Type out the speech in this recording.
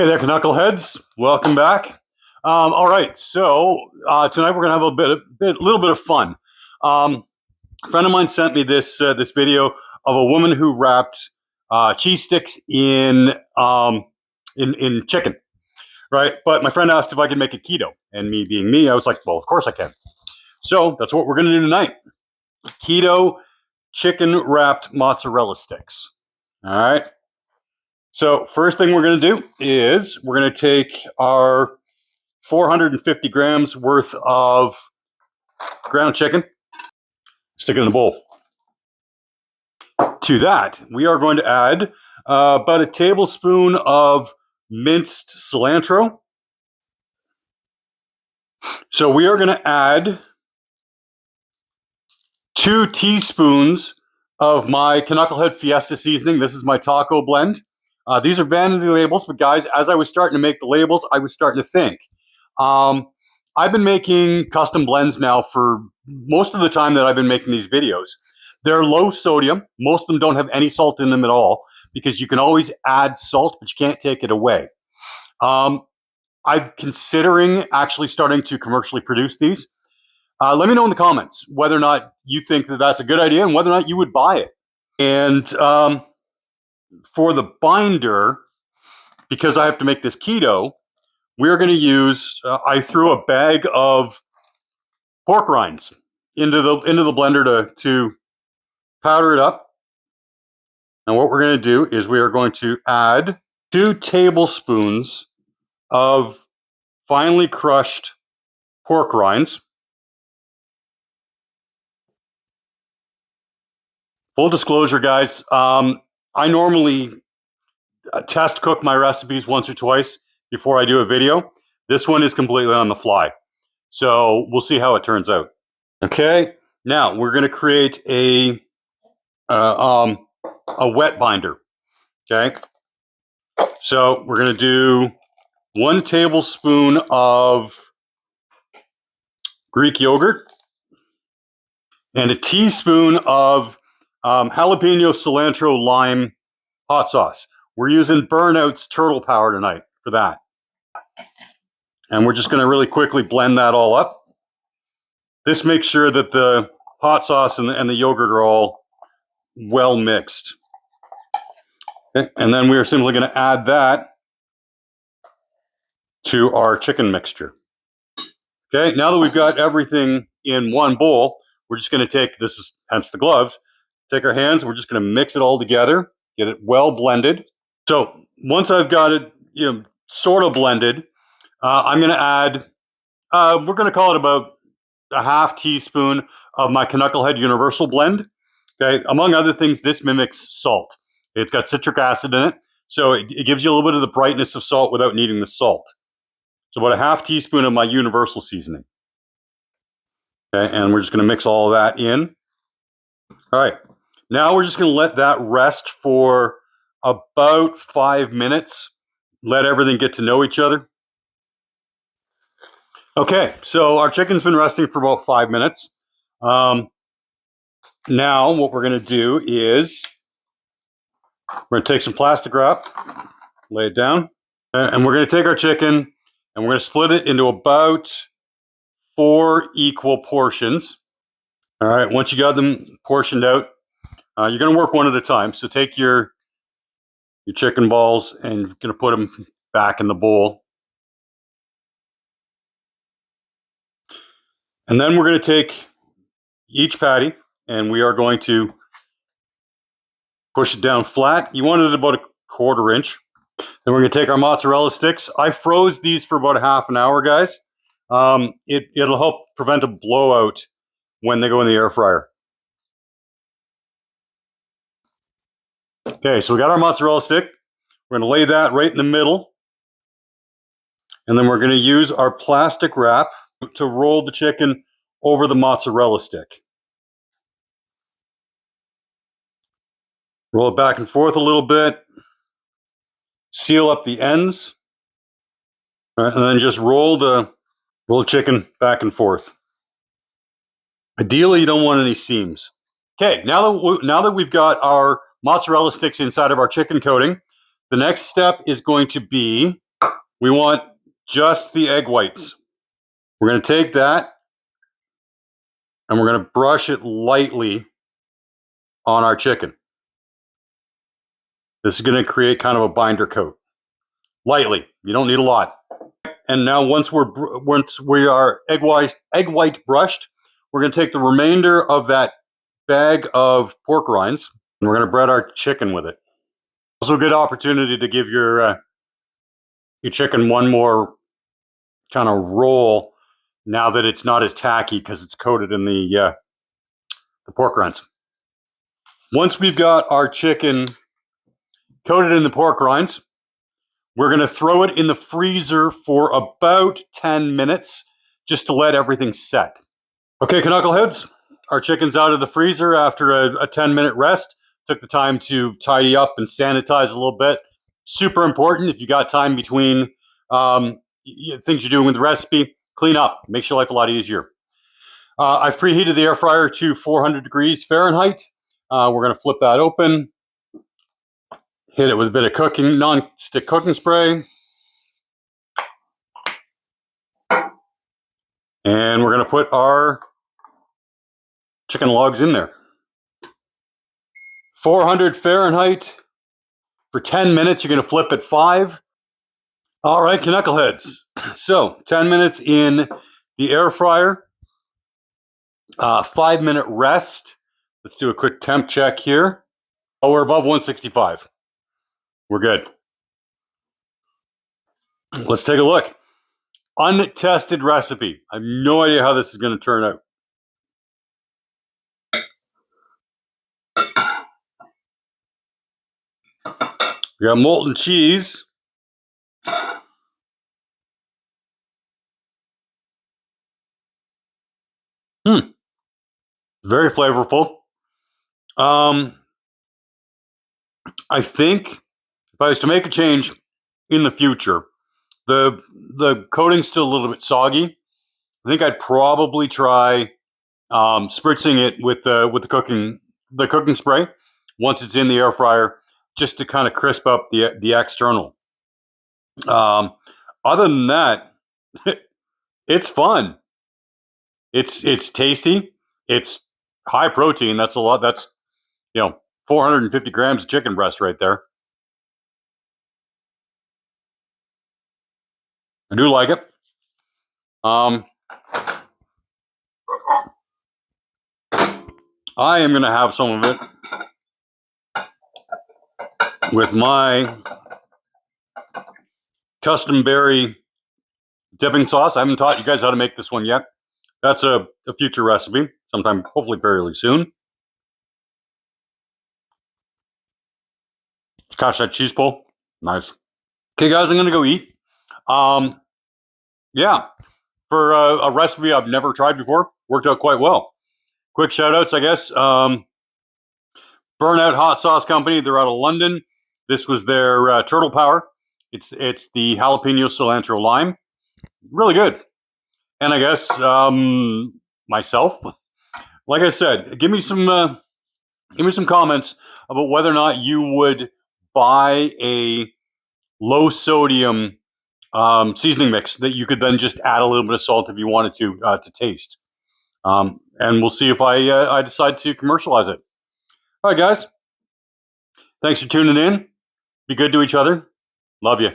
Hey there, Canuckleheads. Welcome back. All right, so tonight we're gonna have a little bit of fun. A friend of mine sent me this video of a woman who wrapped cheese sticks in chicken, right? But my friend asked if I could make it keto, and me being me, I was like, well, of course I can. So that's what we're gonna do tonight: keto chicken wrapped mozzarella sticks. All right. So first thing we're going to do is we're going to take our 450 grams worth of ground chicken, stick it in a bowl. To that, we are going to add about a tablespoon of minced cilantro. So we are going to add 2 teaspoons of my Canucklehead Fiesta seasoning. This is my taco blend. These are vanity labels, but guys, as I was starting to make the labels, I was starting to think. I've been making custom blends now for most of the time that I've been making these videos. They're low sodium. Most of them don't have any salt in them at all because you can always add salt, but you can't take it away. I'm considering actually starting to commercially produce these. Let me know in the comments whether or not you think that that's a good idea and whether or not you would buy it. And for the binder, because I have to make this keto, we're going to use, I threw a bag of pork rinds into the blender to powder it up. And what we're going to do is we are going to add 2 tablespoons of finely crushed pork rinds. Full disclosure, guys, I normally test cook my recipes once or twice before I do a video. This one is completely on the fly. So we'll see how it turns out. Okay, now we're going to create a wet binder. Okay, so we're going to do 1 tablespoon of Greek yogurt and a teaspoon of jalapeno, cilantro, lime hot sauce. We're using Burnout's Turtle Power tonight for that. And we're just going to really quickly blend that all up. This makes sure that the hot sauce and the yogurt are all well mixed. Okay. And then we are simply going to add that to our chicken mixture. Okay, now that we've got everything in one bowl, we're just going to take, this is hence the gloves, take our hands, we're just going to mix it all together, get it well blended. So once I've got it, sort of blended, I'm going to add, we're going to call it about a half teaspoon of my Canucklehead Universal Blend. Okay, among other things, this mimics salt. It's got citric acid in it, so it gives you a little bit of the brightness of salt without needing the salt. So about a half teaspoon of my universal seasoning. Okay, and we're just going to mix all of that in. All right, now we're just going to let that rest for about 5 minutes. Let everything get to know each other. Okay, so our chicken's been resting for about 5 minutes. Now what we're going to do is we're going to take some plastic wrap, lay it down, and we're going to take our chicken and we're going to split it into about 4 equal portions. All right, once you got them portioned out, you're going to work one at a time. So take your chicken balls and you're going to put them back in the bowl. And then we're going to take each patty and we are going to push it down flat. You want it about a 1/4 inch. Then we're going to take our mozzarella sticks. I froze these for about a half an hour, guys. It'll help prevent a blowout when they go in the air fryer. Okay, so we got our mozzarella stick. We're going to lay that right in the middle. And then we're going to use our plastic wrap to roll the chicken over the mozzarella stick. Roll it back and forth a little bit. Seal up the ends. And then just roll the chicken back and forth. Ideally, you don't want any seams. Okay, now that we've got our mozzarella sticks inside of our chicken coating, the next step is going to be We want just the egg whites. We're going to take that and we're going to brush it lightly on our chicken. This is going to create kind of a binder coat. Lightly. You don't need a lot. And now once we are egg white brushed, we're going to take the remainder of that bag of pork rinds and we're going to bread our chicken with it. Also a good opportunity to give your chicken one more kind of roll now that it's not as tacky because it's coated in the pork rinds. Once we've got our chicken coated in the pork rinds, we're going to throw it in the freezer for about 10 minutes just to let everything set. Okay, Canuckleheads, our chicken's out of the freezer after a 10-minute rest. Took the time to tidy up and sanitize a little bit. Super important if you got time between things you're doing with the recipe, clean up, makes your life a lot easier. I've preheated the air fryer to 400 degrees Fahrenheit. We're going to flip that open. Hit it with a bit of non-stick cooking spray. And we're going to put our chicken logs in there. 400 Fahrenheit for 10 minutes. You're going to flip at 5. All right, Canuckleheads. So 10 minutes in the air fryer. 5-minute rest. Let's do a quick temp check here. Oh, we're above 165. We're good. Let's take a look. Untested recipe. I have no idea how this is going to turn out. We got molten cheese. Very flavorful. I think if I was to make a change in the future, the coating's still a little bit soggy. I think I'd probably try spritzing it with the cooking spray once it's in the air fryer, just to kind of crisp up the external. Other than that, it's fun. It's tasty. It's high protein. That's a lot. That's 450 grams of chicken breast right there. I do like it. I am going to have some of it with my custom berry dipping sauce. I haven't taught you guys how to make this one yet. That's a future recipe, sometime hopefully fairly soon. Gosh, that cheese pull, nice. Okay, guys, I'm going to go eat. Yeah, for a recipe I've never tried before, worked out quite well. Quick shout outs, I guess. Burnout Hot Sauce Company, they're out of London. This was their Turtle Power. It's the jalapeno cilantro lime. Really good. And I guess myself, like I said, give me some comments about whether or not you would buy a low sodium seasoning mix that you could then just add a little bit of salt if you wanted to taste. And we'll see if I decide to commercialize it. All right, guys. Thanks for tuning in. Be good to each other. Love you.